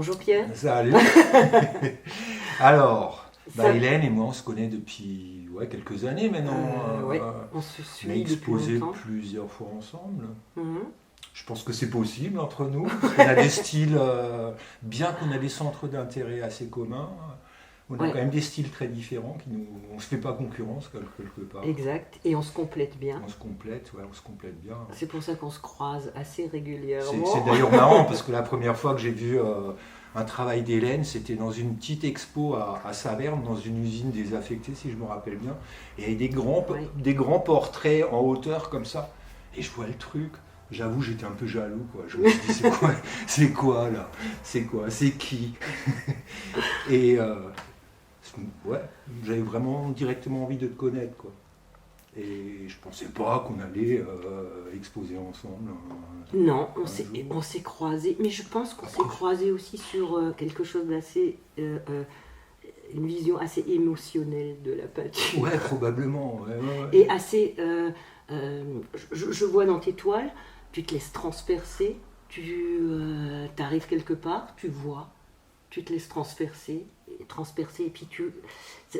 Bonjour Pierre. Salut. Alors, Ça- Hélène et moi, on se connaît depuis quelques années maintenant. Ouais, on se On a suit depuis exposé longtemps. plusieurs fois ensemble. Mhm. Je pense que c'est possible entre nous, parce qu'on a des styles, bien qu'on a des centres d'intérêt assez communs, on a Ouais. quand même des styles très différents on ne se fait pas concurrence quelque part. Exact, et on se complète bien. On se complète bien. C'est pour ça qu'on se croise assez C'est régulièrement. c'est d'ailleurs marrant parce que la première fois que j'ai vu un travail d'Hélène, c'était dans une petite expo à Saverne, dans une usine désaffectée, si je me rappelle bien. Et avec Ouais. des grands portraits en hauteur comme ça. Et je vois le truc. J'avoue, j'étais un peu jaloux, quoi. Je me suis dit, c'est quoi là? C'est quoi? C'est qui? Et j'avais vraiment directement envie de te connaître, quoi. Et je pensais pas qu'on allait exposer ensemble. Non, un jour. on s'est croisés, mais je pense qu'on s'est Après- croisés aussi sur quelque chose d'assez... une vision assez émotionnelle de la peinture. Ouais, probablement. Ouais. Et assez... je vois dans tes toiles, tu te laisses transpercer, tu arrives quelque part, tu vois, tu te laisses transpercer, et puis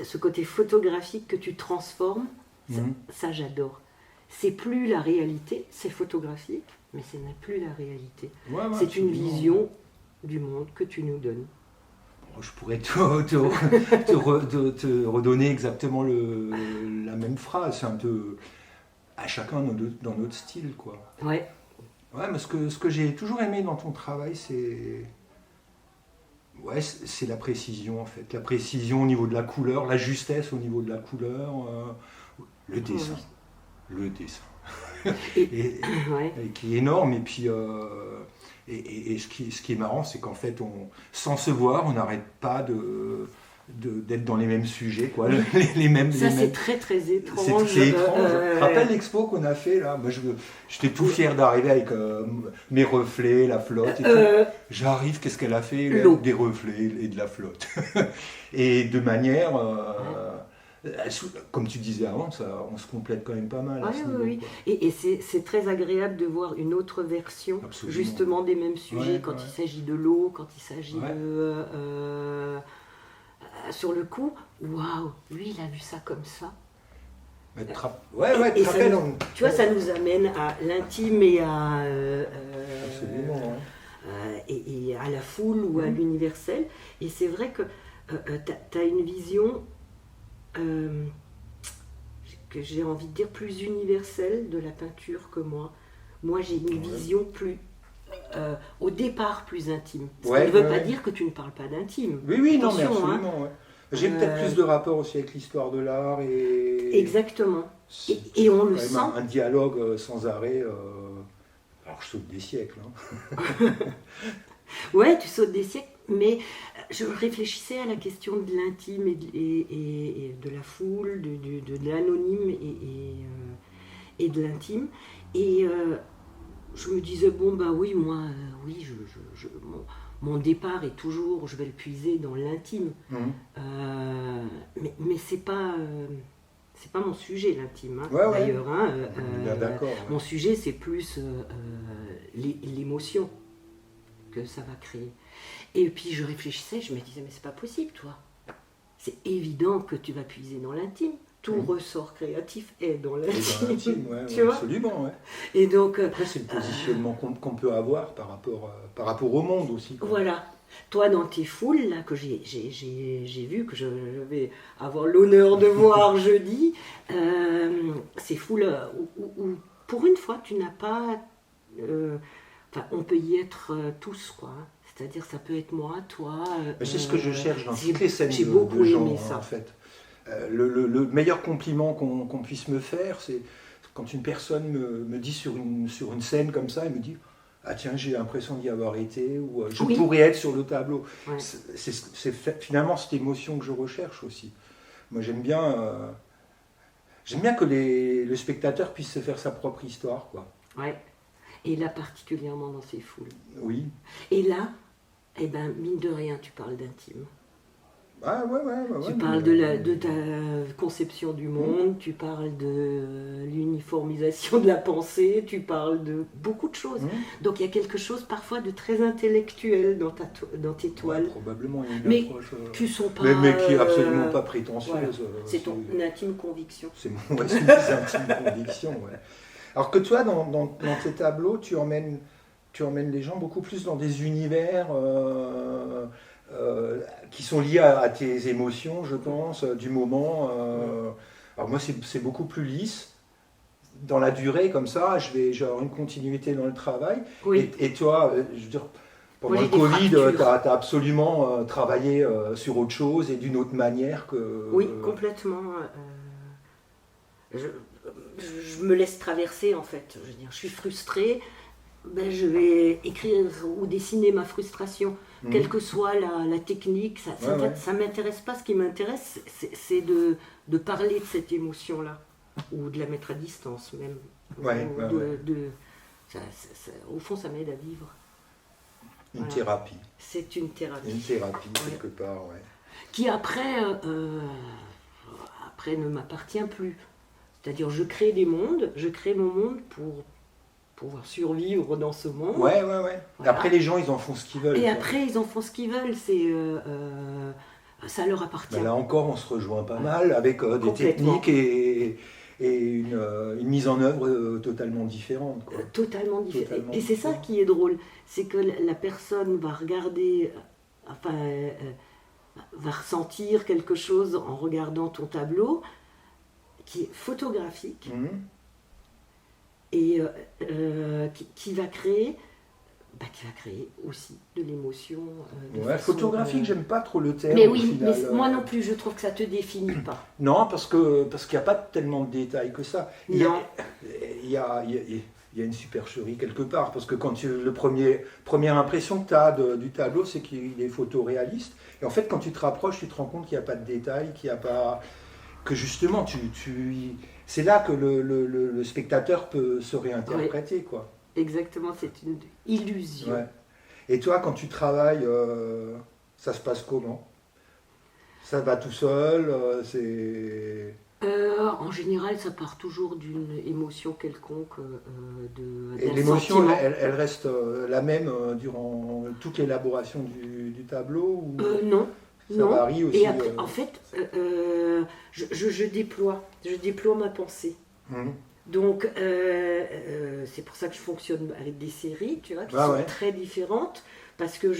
ce côté photographique que tu transformes, Mhm. ça j'adore. C'est plus la réalité, c'est photographique, mais ce n'est plus la réalité. Ouais, C'est une absolument. vision du monde que tu nous donnes. Je pourrais te redonner exactement la même phrase. C'est un peu à chacun dans notre style, quoi. Ouais, Ouais, mais ce que j'ai toujours aimé dans ton travail, c'est la précision, en fait. La précision au niveau de la couleur, la justesse au niveau de la couleur, le dessin. Le dessin. Et, ouais. et qui est énorme. Et puis, ce qui est marrant, c'est qu'en fait, sans se voir, on n'arrête pas d'être dans les mêmes sujets, quoi. Les mêmes. Ça les c'est mêmes- très très étrange. c'est étrange. Tu te rappelles l'expo qu'on a fait là? Moi, j'étais tout fier d'arriver avec mes reflets, la flotte et tout. J'arrive, qu'est-ce qu'elle a fait? L'eau. Des reflets et de la flotte. Et de manière, comme tu disais avant, on se complète quand même pas mal à Ouais, ce oui, niveau, oui. quoi. Et c'est très agréable de voir une autre version Absolument. justement des mêmes sujets Ouais, quand ouais. il s'agit de l'eau, quand il s'agit Ouais. de... sur le coup, waouh, lui il a vu ça comme ça. Mais tu te Et te ça rappelles, nous- Tu vois, ça nous amène à l'intime et à... Absolument, ouais. et à la foule ou à Mhm. l'universel. Et c'est vrai que tu as une vision que j'ai envie de dire plus universelle de la peinture que moi. Moi, j'ai une Ouais. vision plus, au départ, plus intime. Ce Ouais, qui ne veut ouais, pas ouais. dire que tu ne parles pas d'intime. Oui, non, mais Attention, hein. absolument, ouais. J'ai peut-être plus de rapport aussi avec l'histoire de l'art et... Exactement. C'est Et on le quand même sent. un dialogue sans arrêt. Alors je saute des siècles. Hein. Ouais, tu sautes des siècles, mais je réfléchissais à la question de l'intime et de la foule, de l'anonyme et de l'intime. Et je me disais, bon, bah oui, moi, oui, mon départ est toujours, je vais le puiser dans l'intime. Mhm. Mais c'est pas mon sujet, l'intime, hein, Ouais, ouais. d'ailleurs. Hein, On est bien d'accord. mon Ouais. sujet, c'est plus l'émotion que ça va créer. Et puis je réfléchissais, je me disais, mais c'est pas possible, toi. C'est évident que tu vas puiser dans l'intime. Tout Mhm. ressort créatif est dans Et dans l'intime. l'intime, ouais, Tu ouais, vois. absolument. Ouais. Et donc, Après, c'est le positionnement qu'on peut avoir par rapport au monde aussi, quoi. voilà. Toi, dans tes foules, là, que j'ai vu, que je vais avoir l'honneur de voir jeudi, ces foules où, pour une fois, tu n'as pas... Enfin, on peut y être tous, quoi. Hein. C'est-à-dire, ça peut être moi, toi... Mais c'est ce que je cherche dans j'ai- toutes les scènes j'ai de beaucoup gens, aimé hein, ça. en fait. Le meilleur compliment qu'on puisse me faire, c'est quand une personne me dit sur une scène comme ça, elle me dit « Ah tiens, j'ai l'impression d'y avoir été » ou « Je Oui. pourrais être sur le tableau Ouais. ». C'est finalement cette émotion que je recherche aussi. Moi, j'aime bien que le spectateur puisse se faire sa propre histoire, quoi. Ouais. Et là, particulièrement dans ces foules. Oui. Et là, eh ben, mine de rien, tu parles d'intime. Ah ouais, Tu mais, parles de ta conception du monde, tu parles de l'uniformisation de la pensée, tu parles de beaucoup de choses. Donc il y a quelque chose parfois de très intellectuel dans tes toiles. Ouais, probablement il y a une Mais approche. qui sont pas, Mais qui est absolument pas prétentieuse. voilà. C'est ton intime conviction. C'est mes intimes convictions. Ouais. Alors que toi, dans tes tableaux, tu emmènes les gens beaucoup plus dans des univers qui sont liés à tes émotions, je pense, du moment. Alors moi, c'est beaucoup plus lisse. Dans la durée, comme ça, je vais avoir une continuité dans le travail. Oui. Et toi, je veux dire, pendant Moi, le Covid, tu as absolument travaillé sur autre chose et d'une autre manière que... Oui, complètement. Je me laisse traverser, en fait. Je veux dire, je suis frustrée, ben, je vais écrire ou dessiner ma frustration. Quelle que soit la technique, ça m'intéresse pas. Ce qui m'intéresse, c'est de parler de cette émotion-là, ou de la mettre à distance même. Au fond, ça m'aide à vivre. Une thérapie. C'est une thérapie. Une thérapie, quelque part, ouais. Qui après ne m'appartient plus. C'est-à-dire, je crée des mondes, je crée mon monde pour pouvoir survivre dans ce monde. Ouais. Voilà. Après, les gens, ils en font ce qu'ils veulent. Et après, ils en font ce qu'ils veulent. Ça leur appartient. Ben là encore, on se rejoint pas mal avec des techniques et une mise en œuvre totalement différente. Quoi. Totalement différente. Et c'est ça qui est drôle. C'est que la personne va regarder, va ressentir quelque chose en regardant ton tableau qui est photographique et qui va créer aussi de l'émotion. Photographique, j'aime pas trop le terme. Mais oui, mais moi non plus, je trouve que ça te définit pas. Non, parce qu'il n'y a pas tellement de détails que ça. Il y a une supercherie quelque part, parce que quand première impression que tu as du tableau, c'est qu'il est photoréaliste. Et en fait, quand tu te rapproches, tu te rends compte qu'il n'y a pas de détails, qu'il n'y a pas... que justement, c'est là que le spectateur peut se réinterpréter, quoi. Exactement, c'est une illusion. Ouais. Et toi, quand tu travailles, ça se passe comment? Ça va tout seul? En général, ça part toujours d'une émotion quelconque. Et l'émotion, elle reste la même durant toute l'élaboration du tableau ou... Non. Ça varie aussi. Et après, en fait, je déploie ma pensée. Donc, c'est pour ça que je fonctionne avec des séries, tu vois, qui sont très différentes, parce que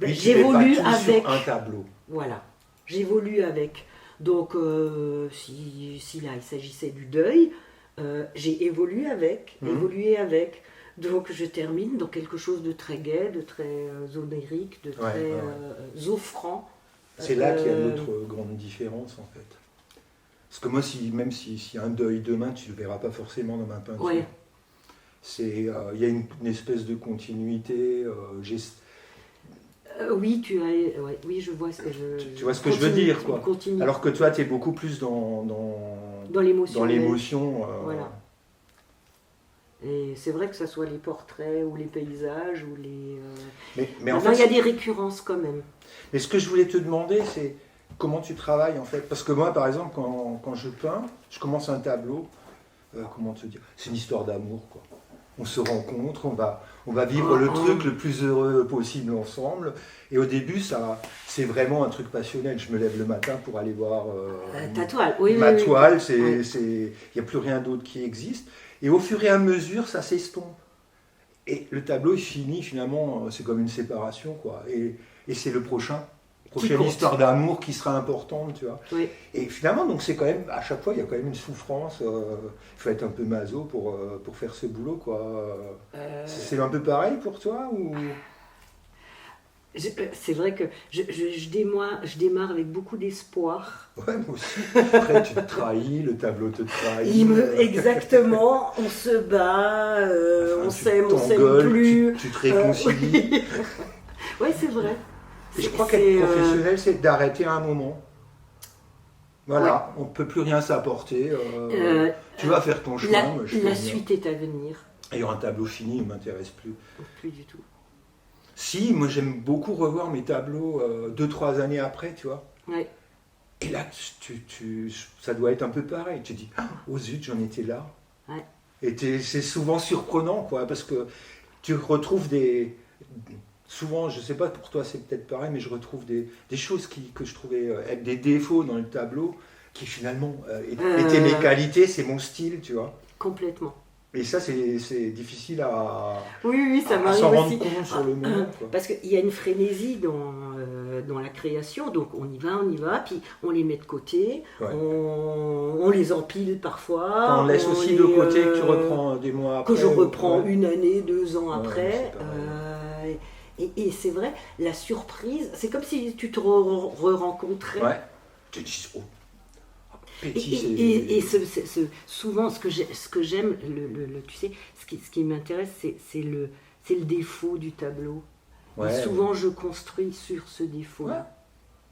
j'évolue avec un tableau. Voilà, j'évolue avec. Donc, si là il s'agissait du deuil, j'ai évolué avec. Donc, je termine dans quelque chose de très gai, de très onirique, de très offrant. C'est là qu'il y a notre grande différence, en fait. Parce que moi, même s'il y a un deuil demain, tu ne le verras pas forcément dans ma peinture. Ouais. Il y a une espèce de continuité. Oui, oui, je vois. Tu vois ce que je veux dire, quoi. Continue. Alors que toi, tu es beaucoup plus dans l'émotion. Dans l'émotion. Voilà. Et c'est vrai que ce soit les portraits ou les paysages ou les. Mais en fait, il y a des récurrences quand même. Mais ce que je voulais te demander, c'est comment tu travailles en fait. Parce que moi, par exemple, quand je peins, je commence un tableau. Comment te dire? C'est une histoire d'amour, quoi. On se rencontre, on va vivre le truc le plus heureux possible ensemble. Et au début, c'est vraiment un truc passionnel. Je me lève le matin pour aller voir ta toile. Ma toile. Il n'y a plus rien d'autre qui existe. Et au fur et à mesure, ça s'estompe. Et le tableau est fini, finalement, c'est comme une séparation, quoi. Et c'est le prochaine histoire d'amour qui sera importante, tu vois. Oui. Et finalement, donc c'est quand même, à chaque fois, il y a quand même une souffrance. Il faut être un peu maso pour faire ce boulot, quoi. C'est un peu pareil pour toi ou... C'est vrai que je démarre avec beaucoup d'espoir. Ouais, moi aussi. Après, tu te trahis, le tableau te trahit. Exactement, on se bat, on s'aime plus. Tu te réconcilies. Oui, c'est vrai. Et je crois qu'être professionnel, c'est d'arrêter à un moment. Voilà, on ne peut plus rien s'apporter. Tu vas faire ton chemin. La suite est à venir. Et un tableau fini ne m'intéresse plus. Plus du tout. Si, moi j'aime beaucoup revoir mes tableaux 2-3 années après, tu vois. Ouais. Et là, ça doit être un peu pareil. Tu te dis, ah, oh zut, j'en étais là. Ouais. Et c'est souvent surprenant, quoi, parce que tu retrouves des... Souvent, je sais pas, pour toi c'est peut-être pareil, mais je retrouve des choses que je trouvais être des défauts dans le tableau, qui finalement étaient mes qualités, c'est mon style, tu vois. Complètement. Et ça, c'est difficile Oui, ça à m'arrive s'en rendre aussi. compte sur le moment, quoi. Parce qu'il y a une frénésie dans la création, donc on y va, puis on les met de côté, Ouais. on les empile parfois. Quand on laisse aussi de côté que tu reprends des mois après. Que je reprends ouais. 1 année, 2 ans Ouais, après. c'est pareil. Et c'est vrai, la surprise, c'est comme si tu te re-rencontrais. Ouais. Tu te dis, oh, petit, Souvent, ce que j'aime, tu sais, ce qui m'intéresse, c'est le défaut du tableau. Ouais, Et souvent, je construis sur ce défaut. Ouais.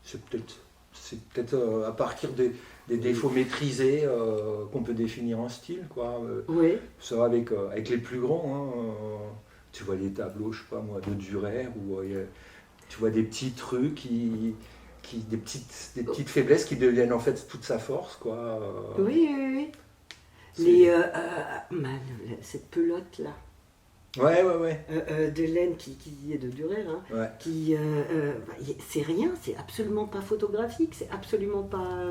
C'est peut-être à partir des défauts maîtrisés qu'on peut définir un style, quoi. Oui. Ça va avec les plus grands. Tu vois les tableaux, je sais pas moi, de Durer, où tu vois des petits trucs des petites faiblesses qui deviennent en fait toute sa force, quoi. Oui. Cette pelote-là. Ouais. De laine qui est de Durer, hein, Ouais. c'est rien, c'est absolument pas photographique, c'est absolument pas.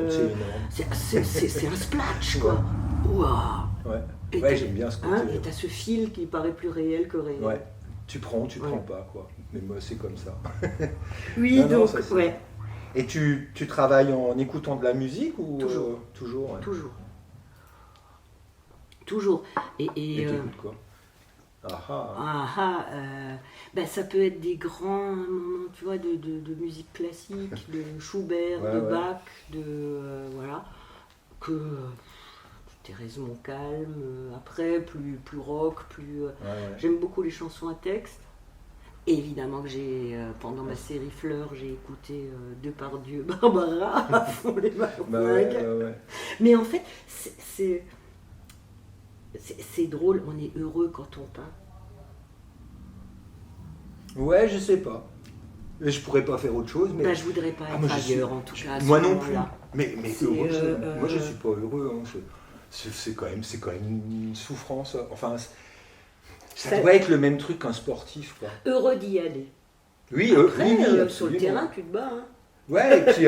C'est énorme. C'est un splash, quoi. Waouh. Ouais, j'aime bien ce côté. Et t'as ce fil qui paraît plus réel que réel. Ouais. Tu prends pas, quoi. Mais moi, c'est comme ça. Oui, donc, ouais. Et tu travailles en écoutant de la musique ou toujours. Toujours. Ouais. Toujours. Et t'écoutes quoi? Ça peut être des grands moments, tu vois, de musique classique, de Schubert, de Bach, voilà, que Thérèse Montcalm, après, plus rock, J'aime beaucoup les chansons à texte. Évidemment que pendant ma série Fleurs, j'ai écouté Depardieu, Barbara, à fond les marques. Mais en fait, c'est drôle, on est heureux quand on peint. Ouais, je sais pas. Je pourrais pas faire autre chose, mais... je voudrais pas être ailleurs, en tout cas. Moi non plus. Mais heureux, moi je suis pas heureux. C'est quand même une souffrance. Enfin, ça doit être le même truc qu'un sportif, quoi. Heureux d'y aller. Oui, après, sur le terrain, tu te bats. Hein. Ouais, et puis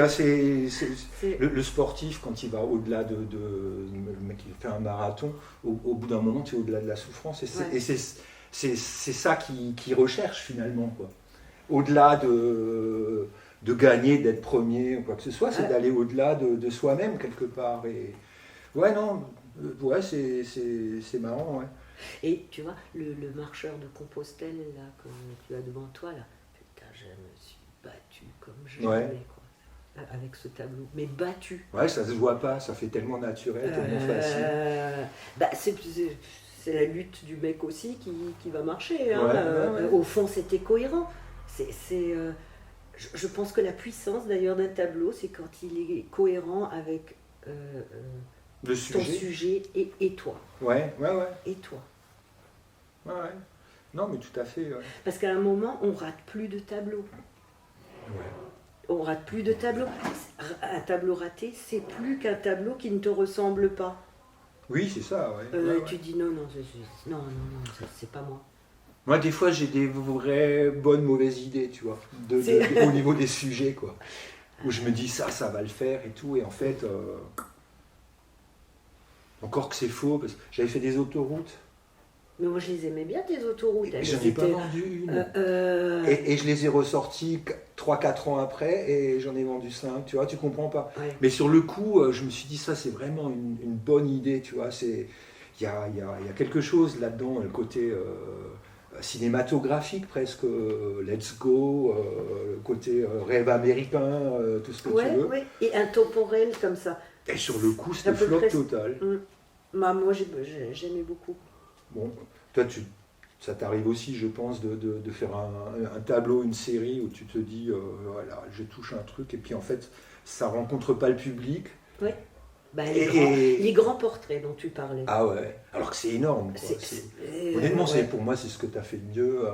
le sportif, quand il va au-delà le mec qui fait un marathon, au bout d'un moment, tu es au-delà de la souffrance. Et c'est ça qu'il recherche finalement, quoi. Au-delà de gagner, d'être premier ou quoi que ce soit, c'est d'aller au-delà de soi-même quelque part. Et c'est marrant, ouais. Et tu vois, le marcheur de Compostelle là, que tu as devant toi, là, putain, je me suis battu comme jamais, quoi, avec ce tableau, mais battu. Ouais, ça se voit pas, ça fait tellement naturel, tellement facile. C'est la lutte du mec aussi qui va marcher. Hein. Au fond, c'était cohérent. Je pense que la puissance d'ailleurs d'un tableau, c'est quand il est cohérent avec ton sujet et toi. Ouais. Et toi. Ouais. Non, mais tout à fait. Ouais. Parce qu'à un moment, on rate plus de tableaux. Ouais. On rate plus de tableaux. Un tableau raté, c'est plus qu'un tableau qui ne te ressemble pas. Oui, c'est ça. Tu dis non, c'est pas moi. Moi, des fois, j'ai des vraies bonnes mauvaises idées, tu vois, au niveau des sujets, quoi. Où je me dis ça va le faire et tout, et en fait, encore que c'est faux, parce que j'avais fait des autoroutes. Mais moi, je les aimais bien, tes autoroutes. Et j'en ai pas vendu une. Et je les ai ressorties 3-4 ans après, et j'en ai vendu 5, tu vois, tu comprends pas. Ouais. Mais sur le coup, je me suis dit, ça, c'est vraiment une bonne idée, tu vois. Il y a quelque chose là-dedans, le côté cinématographique presque, let's go, le côté rêve américain, tout ce que tu veux. Ouais. Et intemporel comme ça. Et sur le coup, c'était flop total. Moi, j'aimais beaucoup. Bon, toi, ça t'arrive aussi, je pense, de faire un tableau, une série où tu te dis, voilà, je touche un truc, et puis en fait, ça rencontre pas le public. Oui. Les grands portraits dont tu parlais. Ah ouais, alors que c'est énorme. Quoi. Honnêtement, pour moi, c'est ce que tu as fait de mieux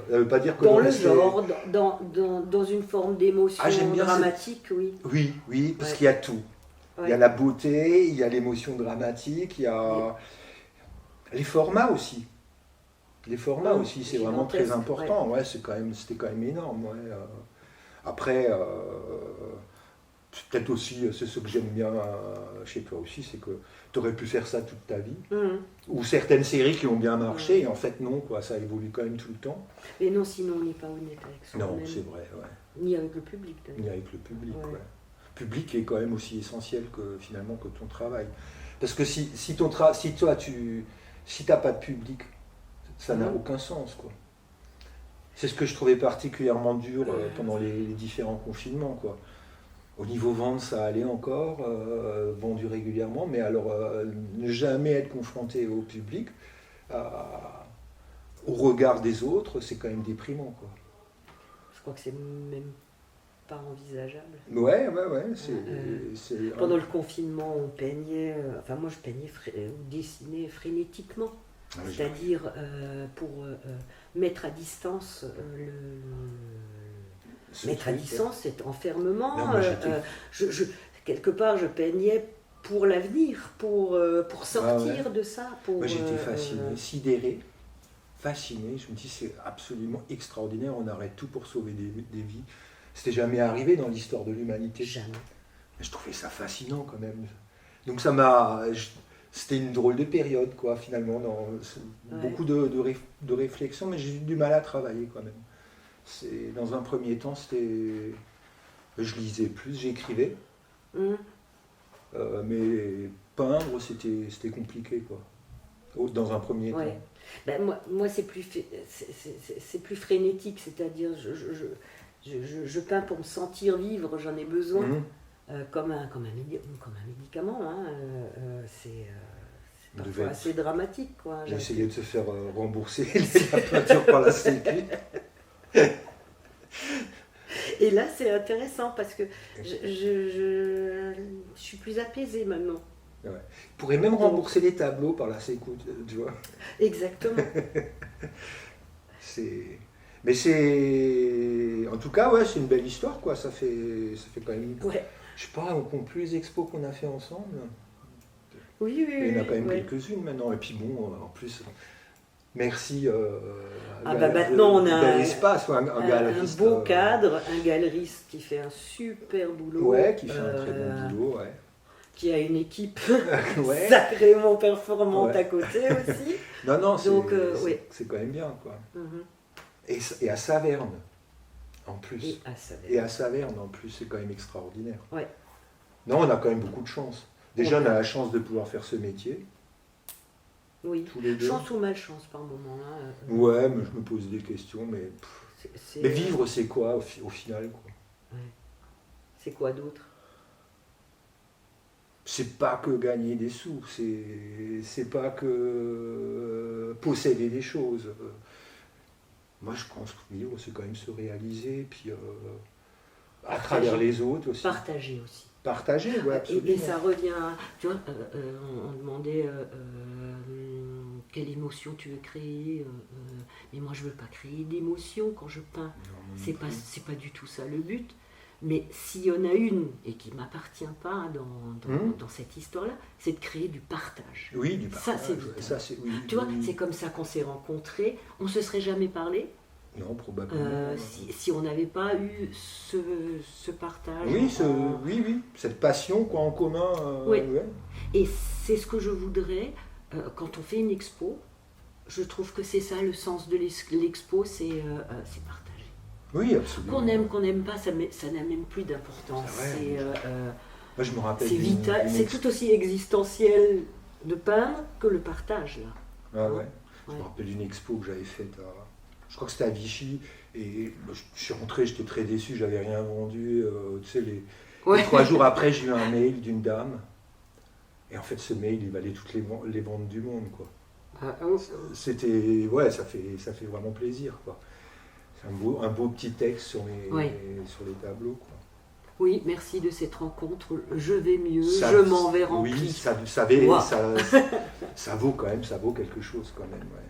Ça veut pas dire que dans le reste genre, dans une forme d'émotion j'aime bien dramatique, oui. Oui, parce qu'il y a tout. Ouais. Il y a la beauté, il y a l'émotion dramatique, il y a les formats aussi. Les formats aussi, c'est vraiment très important. Ouais, c'était quand même énorme. Ouais. Après, peut-être aussi, c'est ce que j'aime bien chez toi aussi, c'est que tu aurais pu faire ça toute ta vie. Ou certaines séries qui ont bien marché, et en fait non, quoi, ça évolue quand même tout le temps. Mais non, sinon on n'est pas honnête avec soi-même. Non, c'est vrai, ouais. Ni avec le public, d'ailleurs. Ni avec le public, ouais. Le public est quand même aussi essentiel que finalement que ton travail. Parce que si t'as pas de public, ça n'a aucun sens, quoi. C'est ce que je trouvais particulièrement dur pendant les différents confinements, quoi. Au niveau vente, ça allait encore, vendu régulièrement, mais alors ne jamais être confronté au public, au regard des autres, c'est quand même déprimant, quoi. Je crois que c'est même pas envisageable. Ouais. Pendant le confinement, on peignait, moi je peignais ou dessinais frénétiquement. C'est-à-dire pour mettre à distance cet enfermement. Non, quelque part, je peignais pour l'avenir, pour sortir de ça. Moi, j'étais fasciné, sidéré, fasciné. Je me dis, c'est absolument extraordinaire. On arrête tout pour sauver des vies. C'était jamais arrivé dans l'histoire de l'humanité. Jamais. Je trouvais ça fascinant quand même. Donc c'était une drôle de période, quoi, finalement. Beaucoup de réflexion, mais j'ai eu du mal à travailler quand même. Dans un premier temps, je lisais plus, j'écrivais. Mais peindre, c'était compliqué, quoi. Dans un premier temps. Ben, moi c'est plus frénétique, c'est-à-dire je peins pour me sentir vivre, j'en ai besoin. Comme un médicament, hein. C'est parfois assez dramatique, quoi. J'ai essayé de se faire rembourser la peinture par la Sécu. Et là, c'est intéressant parce que je suis plus apaisée maintenant. Ouais. Il pourrait même rembourser les tableaux par la Sécu, tu vois. Exactement. Mais c'est... En tout cas, ouais, c'est une belle histoire, quoi. Ça fait quand même... Ouais. Je sais pas, on compte plus les expos qu'on a fait ensemble. Oui. Il y en a quand même quelques-unes maintenant. Et puis bon, en plus, merci. Maintenant, on a un espace, un galeriste, un beau cadre, un galeriste qui fait un super boulot. Ouais, qui fait un très bon boulot, ouais. Qui a une équipe sacrément performante à côté aussi. Non, c'est quand même bien, quoi. Et à Saverne, en plus. Et à Saverne, en plus, c'est quand même extraordinaire. Ouais. Non, on a quand même beaucoup de chance. Déjà, on a la chance de pouvoir faire ce métier. Oui, tous les deux. Chance ou malchance par moment. Hein. Ouais, mais je me pose des questions, mais... Mais vivre, c'est quoi au final, quoi. Ouais. C'est quoi d'autre? C'est pas que gagner des sous, c'est pas que posséder des choses. Moi, je pense que vivre, c'est quand même se réaliser, puis à travers les autres aussi. Partager aussi. Partager, oui, absolument. Et ça revient, tu vois, on demandait quelle émotion tu veux créer, mais moi je veux pas créer d'émotion quand je peins. C'est pas du tout ça le but. Mais s'il y en a une, et qui ne m'appartient pas dans cette histoire-là, c'est de créer du partage. Oui, du partage. Ça, c'est tu vois, c'est comme ça qu'on s'est rencontrés. On ne se serait jamais parlé. Non, probablement. Si on n'avait pas eu ce partage. Oui, cette passion quoi, en commun. Ouais. Et c'est ce que je voudrais, quand on fait une expo, je trouve que c'est ça le sens de l'expo, c'est partager. Oui, absolument. Qu'on n'aime pas, ça n'a même plus d'importance. Moi, je me rappelle. C'est vital, c'est tout aussi existentiel de peindre que le partage, là. Ah ouais. Je me rappelle d'une expo que j'avais faite je crois que c'était à Vichy, et je suis rentré, j'étais très déçu, j'avais rien vendu. Tu sais, les 3 jours après, j'ai eu un mail d'une dame, et en fait, ce mail, il valait toutes les ventes du monde, quoi. C'était, ça fait vraiment plaisir, quoi. C'est un beau petit texte sur les tableaux, quoi. Oui, merci de cette rencontre. Je vais mieux, je m'en vais rempli. Oui, ça vaut quand même, ça vaut quelque chose quand même. Ouais.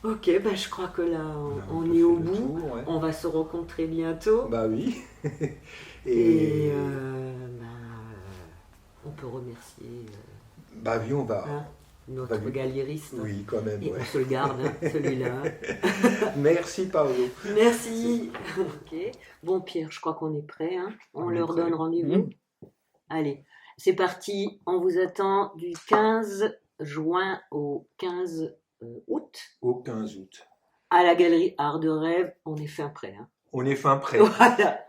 Ok, bah, je crois que là, on a est fait au le bout. tour, ouais. On va se rencontrer bientôt. Bah oui. Et Et on peut remercier bah oui, on va. hein, notre Bah oui. galériste. Oui, quand même, Et ouais. on se le garde, hein, celui-là. Merci Paolo. Merci. Ok. Bon, Pierre, je crois qu'on est prêt. Hein. On On est leur prêt. donne rendez-vous. Allez, c'est parti. On vous attend du 15 juin au 15 août Au 15 août. à la galerie Art de Rêve. On est fin prêt. Hein. On est fin prêt. Voilà.